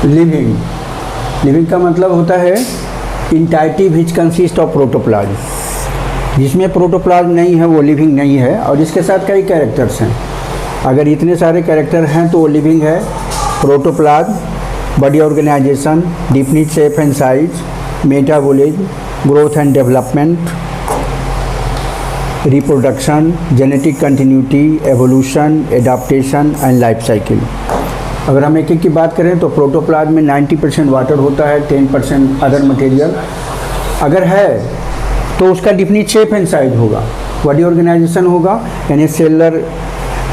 Living, living का मतलब होता है इंटाइटी विच कंसिस्ट ऑफ प्रोटोप्लाज्म। जिसमें प्रोटोप्लाज्म नहीं है वो लिविंग नहीं है, और इसके साथ कई कैरेक्टर्स हैं। अगर इतने सारे कैरेक्टर हैं तो वो लिविंग है। Protoplasm, body organisation, definite shape and size, metabolism, growth and development, reproduction, genetic continuity, evolution, adaptation and life cycle. अगर हम एक एक की बात करें तो प्रोटोप्लाज्म में 90% वाटर होता है, 10% अदर मटेरियल। अगर है तो उसका डिफिनिट शेप एंड साइज होगा। बॉडी ऑर्गेनाइजेशन होगा, यानी सेलर,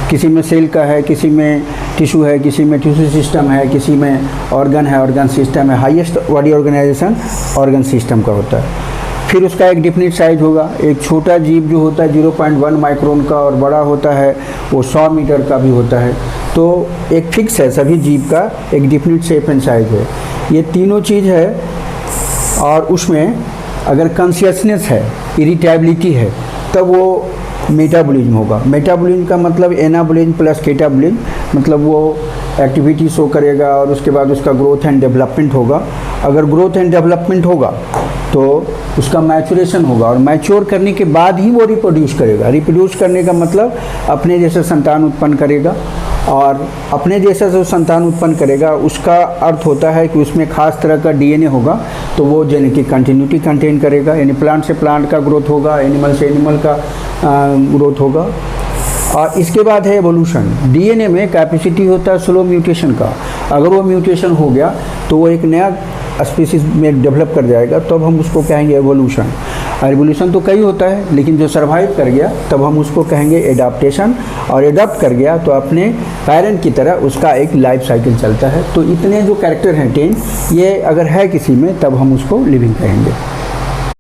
किसी में सेल का है, किसी में टिश्यू है, किसी में टिश्यू सिस्टम है, किसी में ऑर्गन है, ऑर्गन सिस्टम है। Highest body organisation organ system का होता है। फिर उसका एक डिफिनिट साइज होगा। एक छोटा जीव जो होता है 0.1 माइक्रोन का, और बड़ा होता है वो 100 मीटर का भी होता है। तो एक फिक्स है, सभी जीव का एक डिफिनिट शेप एंड साइज है। ये तीनों चीज़ है, और उसमें अगर कॉन्शियसनेस है, इरिटेबिलिटी है, तब वो मेटाबॉलिज्म होगा। मेटाबॉलिज्म का मतलब एनाबॉलिज्म प्लस केटाबॉलिज्म, मतलब वो एक्टिविटी शो करेगा और उसके बाद उसका ग्रोथ एंड डेवलपमेंट होगा। अगर ग्रोथ एंड डेवलपमेंट होगा तो उसका मैचुरेशन होगा, और मैच्योर करने के बाद ही वो रिप्रोड्यूस करेगा। रिप्रोड्यूस करने का मतलब अपने जैसे संतान उत्पन्न करेगा, और अपने जैसा जो संतान उत्पन्न करेगा उसका अर्थ होता है कि उसमें खास तरह का डीएनए होगा, तो वो जेनेटिक कंटिन्यूटी कंटेन करेगा। यानी प्लांट से प्लांट का ग्रोथ होगा, एनिमल से एनिमल का ग्रोथ होगा। और इसके बाद है एवोल्यूशन। डीएनए में कैपेसिटी होता है स्लो म्यूटेशन का। अगर वो म्यूटेशन हो गया तो वो एक नया स्पीसीज में डेवलप कर जाएगा, तब हम उसको कहेंगे एवोल्यूशन। और एवोल्यूशन तो कई होता है, लेकिन जो सर्वाइव कर गया तब हम उसको कहेंगे एडाप्टेशन। और एडाप्ट कर गया तो अपने पेरेंट की तरह उसका एक लाइफ साइकिल चलता है। तो इतने जो कैरेक्टर हैं 10, ये अगर है किसी में तब हम उसको लिविंग कहेंगे।